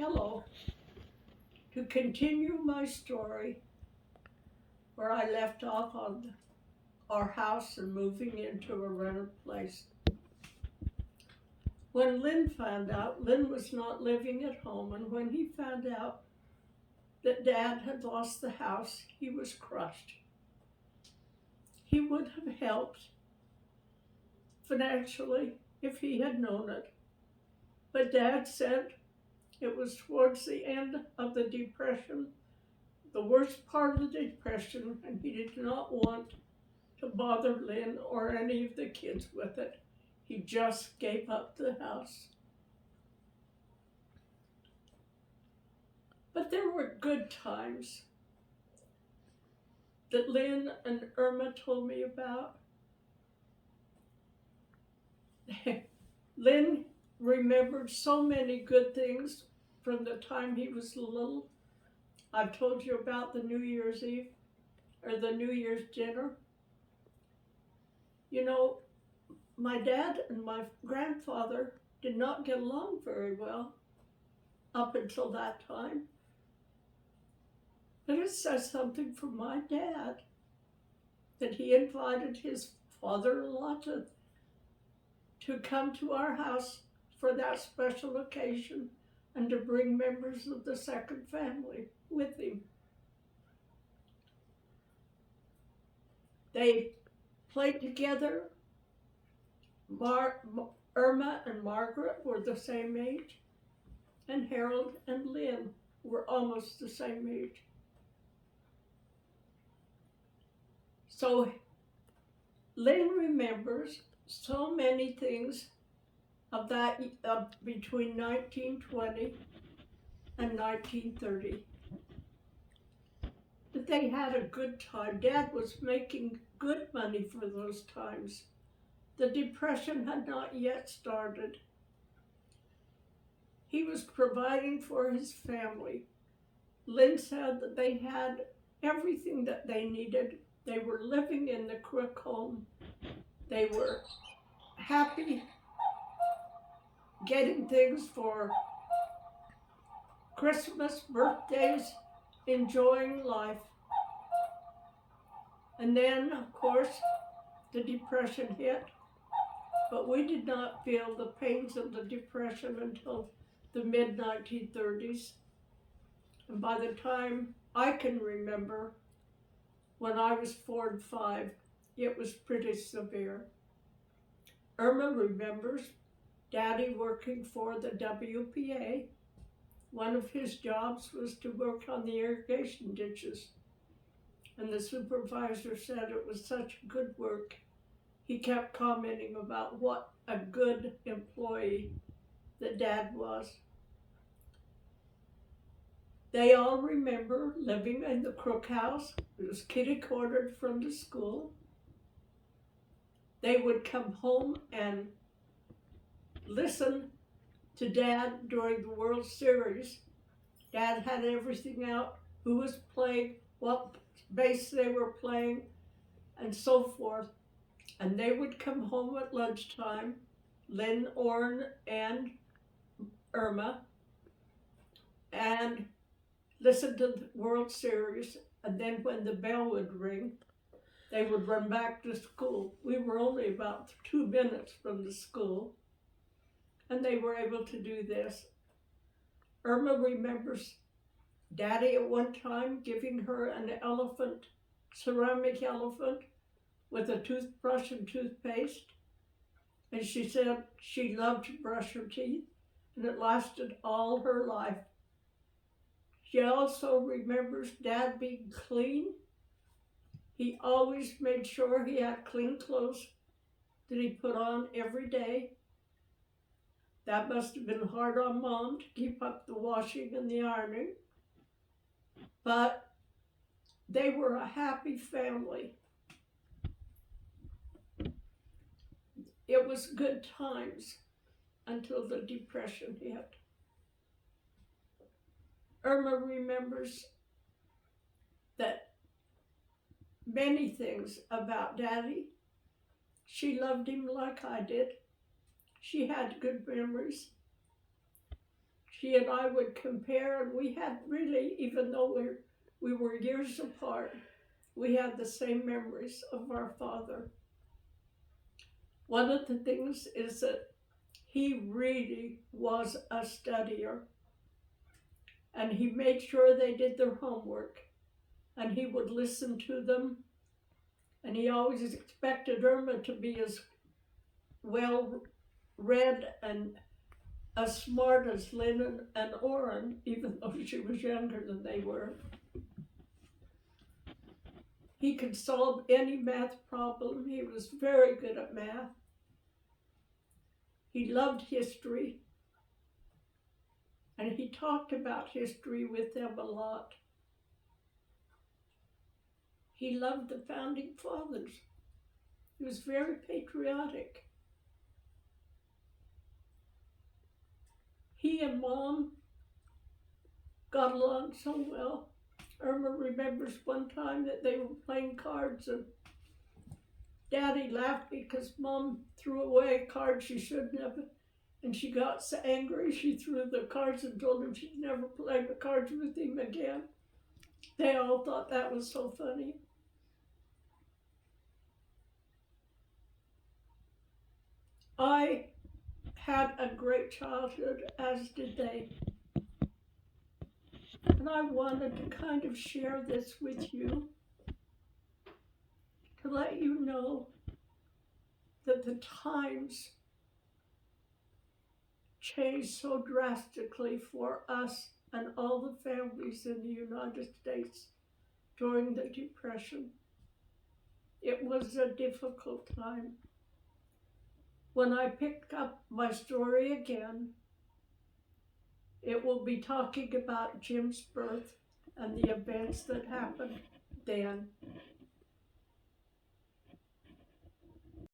Hello. To continue my story where I left off on our house and moving into a rented place. When Lynn found out, Lynn was not living at home, and when he found out that Dad had lost the house, he was crushed. He would have helped financially if he had known it, but Dad said it was towards the end of the Depression, the worst part of the Depression, and he did not want to bother Lynn or any of the kids with it. He just gave up the house. But there were good times that Lynn and Irma told me about. Lynn remembered so many good things from the time he was little. I've told you about the New Year's Eve or the New Year's dinner. You know, my dad and my grandfather did not get along very well up until that time. But it says something from my dad that he invited his father-in-law to come to our house for that special occasion and to bring members of the second family with him. They played together. Irma and Margaret were the same age, and Harold and Lynn were almost the same age. So Lynn remembers so many things of that between 1920 and 1930. But they had a good time. Dad was making good money for those times. The Depression had not yet started. He was providing for his family. Lynn said that they had everything that they needed. They were living in the Crook home. They were happy getting things for Christmas, birthdays, enjoying life. And then, of course, the Depression hit. But we did not feel the pains of the Depression until the mid-1930s. And by the time I can remember, when I was 4 and 5, it was pretty severe. Irma remembers Daddy working for the WPA. One of his jobs was to work on the irrigation ditches. And the supervisor said it was such good work. He kept commenting about what a good employee that Dad was. They all remember living in the Crook house. It was kitty-cornered from the school. They would come home and listen to Dad during the World Series. Dad had everything out, who was playing, what base they were playing, and so forth. And they would come home at lunchtime, Lynn, Orrin, and Irma, and listen to the World Series. And then when the bell would ring, they would run back to school. We were only about 2 minutes from the school, and they were able to do this. Irma remembers Daddy at one time giving her an elephant, ceramic elephant, with a toothbrush and toothpaste. And she said she loved to brush her teeth, and it lasted all her life. She also remembers Dad being clean. He always made sure he had clean clothes that he put on every day. That must have been hard on Mom to keep up the washing and the ironing. But they were a happy family. It was good times until the Depression hit. Irma remembers that many things about Daddy. She loved him like I did. She had good memories. she and I would compare, and we had really, even though we were years apart, we had the same memories of our father. One of the things is that he really was a studier, and he made sure they did their homework, and he would listen to them, and he always expected Irma to be as well read and as smart as Lynn and Orrin, even though she was younger than they were. He could solve any math problem. He was very good at math. He loved history, and he talked about history with them a lot. He loved the founding fathers. He was very patriotic. He and Mom got along so well. Irma remembers one time that they were playing cards, and Daddy laughed because Mom threw away a card she shouldn't have, and she got so angry she threw the cards and told him she'd never play the cards with him again. They all thought that was so funny. I had a great childhood, as did they. And I wanted to kind of share this with you, to let you know that the times changed so drastically for us and all the families in the United States during the Depression. It was a difficult time. When I pick up my story again, it will be talking about Jim's birth and the events that happened then.